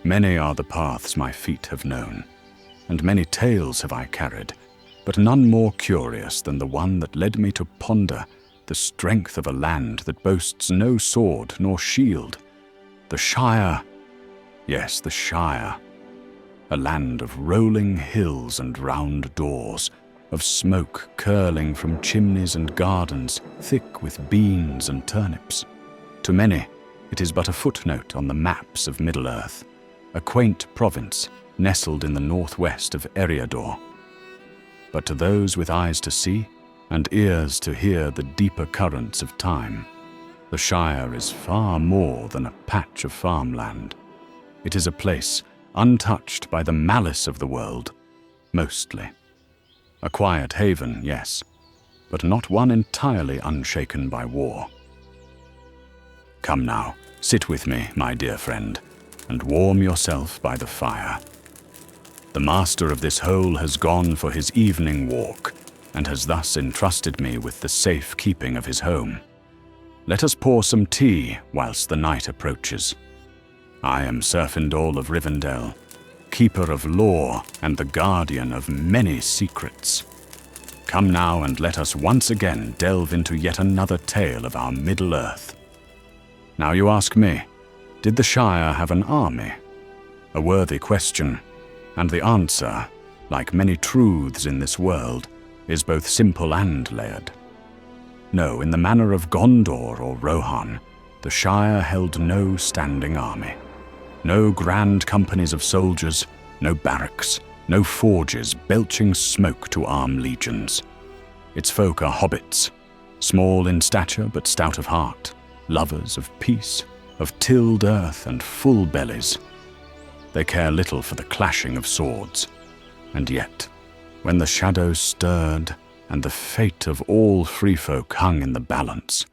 Many are the paths my feet have known, and many tales have I carried, but none more curious than the one that led me to ponder the strength of a land that boasts no sword nor shield. The Shire, yes, the Shire, a land of rolling hills and round doors, of smoke curling from chimneys and gardens thick with beans and turnips. To many, it is but a footnote on the maps of Middle-earth, a quaint province nestled in the northwest of Eriador. But to those with eyes to see and ears to hear the deeper currents of time, the Shire is far more than a patch of farmland. It is a place untouched by the malice of the world, mostly. A quiet haven, yes, but not one entirely unshaken by war. Come now, sit with me, my dear friend, and warm yourself by the fire. The master of this hole has gone for his evening walk, and has thus entrusted me with the safe keeping of his home. Let us pour some tea whilst the night approaches. I am Cerfindol of Rivendell, keeper of lore and the guardian of many secrets. Come now and let us once again delve into yet another tale of our Middle-earth. Now you ask me, did the Shire have an army? A worthy question, and the answer, like many truths in this world, is both simple and layered. No, in the manner of Gondor or Rohan, the Shire held no standing army. No grand companies of soldiers, no barracks, no forges belching smoke to arm legions. Its folk are hobbits, small in stature but stout of heart, lovers of peace, of tilled earth and full bellies. They care little for the clashing of swords, and yet, when the shadows stirred and the fate of all free folk hung in the balance,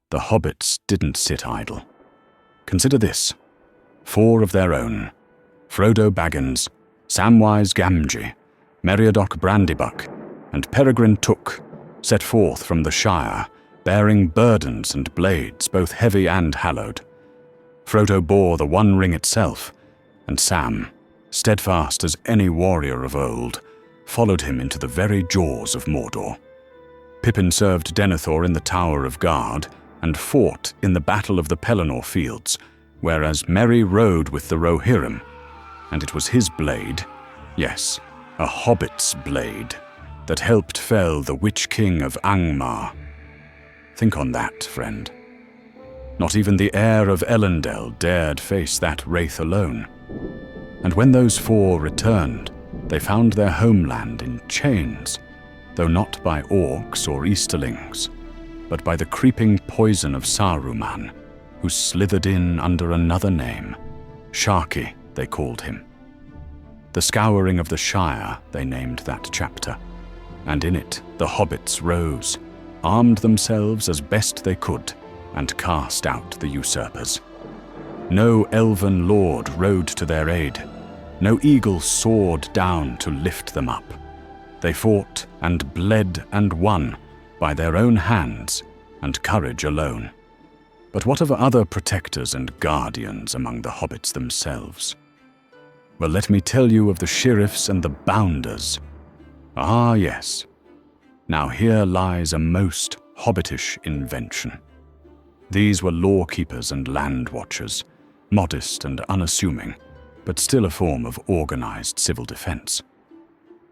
the hobbits didn't sit idle. Consider this. 4 of their own, Frodo Baggins, Samwise Gamgee, Meriadoc Brandybuck, and Peregrine Took, set forth from the Shire, bearing burdens and blades both heavy and hallowed. Frodo bore the One Ring itself, and Sam, steadfast as any warrior of old, followed him into the very jaws of Mordor. Pippin served Denethor in the Tower of Guard, and fought in the Battle of the Pelennor Fields, whereas Merry rode with the Rohirrim, and it was his blade, yes, a hobbit's blade, that helped fell the Witch King of Angmar. Think on that, friend. Not even the heir of Elendil dared face that wraith alone. And when those 4 returned, they found their homeland in chains, though not by orcs or Easterlings, but by the creeping poison of Saruman, who slithered in under another name. Sharky, they called him. The Scouring of the Shire, they named that chapter, and in it the hobbits rose, armed themselves as best they could, and cast out the usurpers. No elven lord rode to their aid, no eagle soared down to lift them up. They fought and bled and won by their own hands and courage alone. But what of other protectors and guardians among the hobbits themselves? Well, let me tell you of the sheriffs and the bounders. Ah, yes. Now here lies a most hobbitish invention. These were law-keepers and land-watchers, modest and unassuming, but still a form of organized civil defense.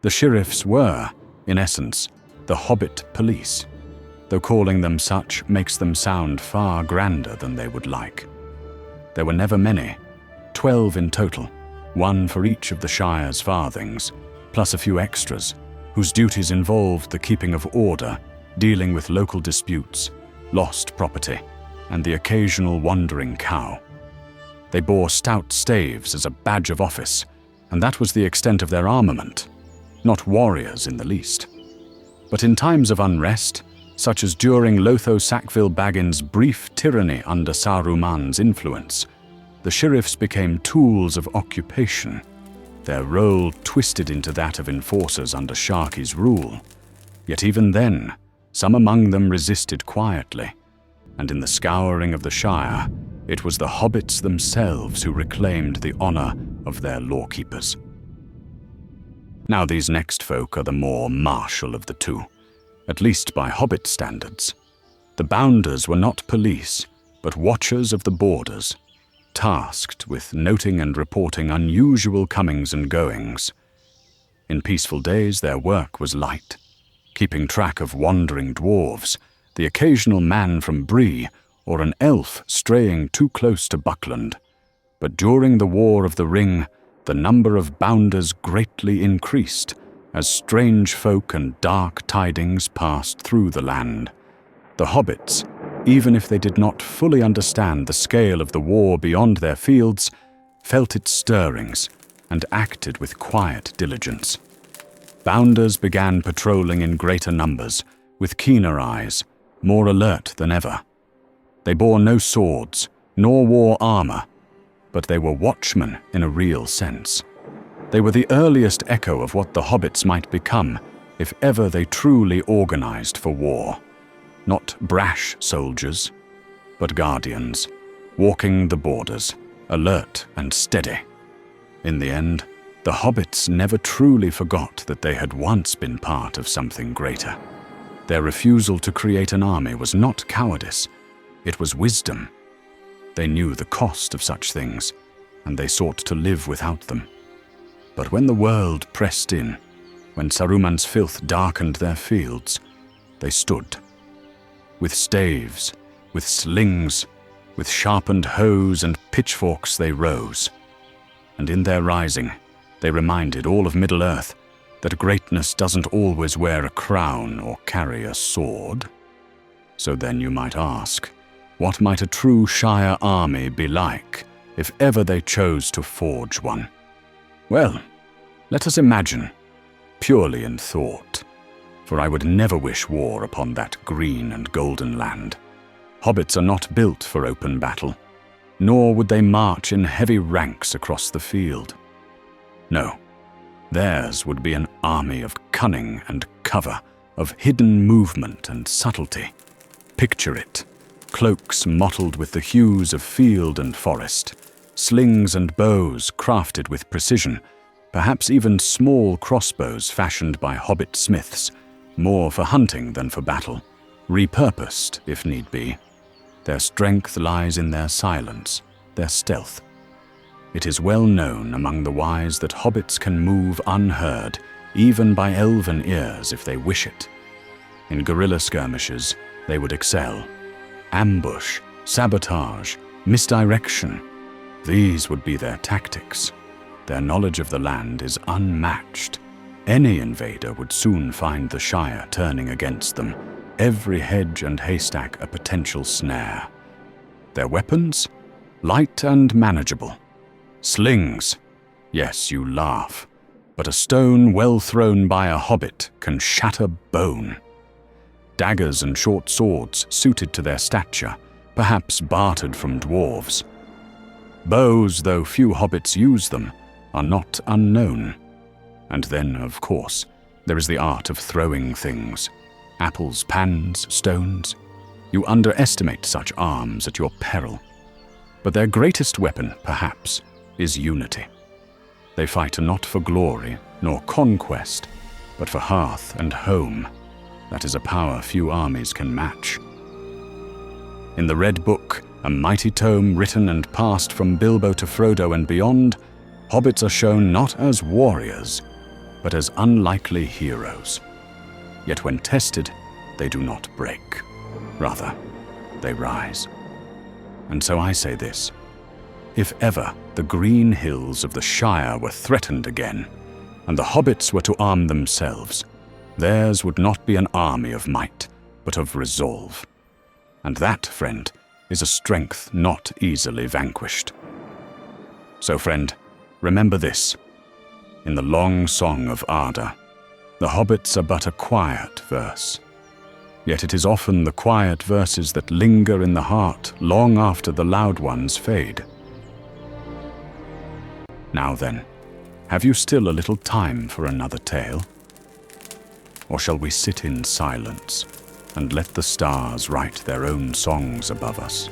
The sheriffs were, in essence, the hobbit police, though calling them such makes them sound far grander than they would like. There were never many, 12 in total, 1 for each of the Shire's farthings, plus a few extras, whose duties involved the keeping of order, dealing with local disputes, lost property, and the occasional wandering cow. They bore stout staves as a badge of office, and that was the extent of their armament, not warriors in the least. But in times of unrest, such as during Lotho Sackville Baggins' brief tyranny under Saruman's influence, the sheriffs became tools of occupation, their role twisted into that of enforcers under Sharky's rule. Yet even then, some among them resisted quietly, and in the Scouring of the Shire, It was the hobbits themselves who reclaimed the honor of their lawkeepers. Now these next folk are the more martial of the two, at least by hobbit standards. The Bounders were not police, but watchers of the borders, tasked with noting and reporting unusual comings and goings. In peaceful days their work was light, keeping track of wandering dwarves, the occasional man from Bree, or an elf straying too close to Buckland. But during the War of the Ring, the number of Bounders greatly increased, as strange folk and dark tidings passed through the land. The hobbits, even if they did not fully understand the scale of the war beyond their fields, felt its stirrings and acted with quiet diligence. Bounders began patrolling in greater numbers, with keener eyes, more alert than ever. They bore no swords, nor wore armor, but they were watchmen in a real sense. They were the earliest echo of what the hobbits might become if ever they truly organized for war. Not brash soldiers, but guardians, walking the borders, alert and steady. In the end, the hobbits never truly forgot that they had once been part of something greater. Their refusal to create an army was not cowardice, it was wisdom. They knew the cost of such things, and they sought to live without them. But when the world pressed in, when Saruman's filth darkened their fields, they stood. With staves, with slings, with sharpened hoes and pitchforks they rose. And in their rising, they reminded all of Middle-earth that greatness doesn't always wear a crown or carry a sword. So then you might ask, what might a true Shire army be like if ever they chose to forge one? Well, let us imagine, purely in thought, for I would never wish war upon that green and golden land. Hobbits are not built for open battle, nor would they march in heavy ranks across the field. No, theirs would be an army of cunning and cover, of hidden movement and subtlety. Picture it. Cloaks mottled with the hues of field and forest, slings and bows crafted with precision, perhaps even small crossbows fashioned by hobbit smiths, more for hunting than for battle, repurposed if need be. Their strength lies in their silence, their stealth. It is well known among the wise that hobbits can move unheard, even by elven ears if they wish it. In guerrilla skirmishes, they would excel. Ambush, sabotage, misdirection, these would be their tactics. Their knowledge of the land is unmatched. Any invader would soon find the Shire turning against them, every hedge and haystack a potential snare. Their weapons? Light and manageable. Slings. Yes, you laugh, but a stone well thrown by a hobbit can shatter bone. Daggers and short swords suited to their stature, perhaps bartered from dwarves. Bows, though few hobbits use them, are not unknown. And then, of course, there is the art of throwing things. Apples, pans, stones. You underestimate such arms at your peril. But their greatest weapon, perhaps, is unity. They fight not for glory nor conquest, but for hearth and home. That is a power few armies can match. In the Red Book, a mighty tome written and passed from Bilbo to Frodo and beyond, hobbits are shown not as warriors, but as unlikely heroes. Yet when tested, they do not break. Rather, they rise. And so I say this: if ever the green hills of the Shire were threatened again, and the hobbits were to arm themselves, theirs would not be an army of might, but of resolve. And that, friend, is a strength not easily vanquished. So, friend, remember this. In the long song of Arda, the hobbits are but a quiet verse. Yet it is often the quiet verses that linger in the heart long after the loud ones fade. Now then, have you still a little time for another tale? Or shall we sit in silence and let the stars write their own songs above us?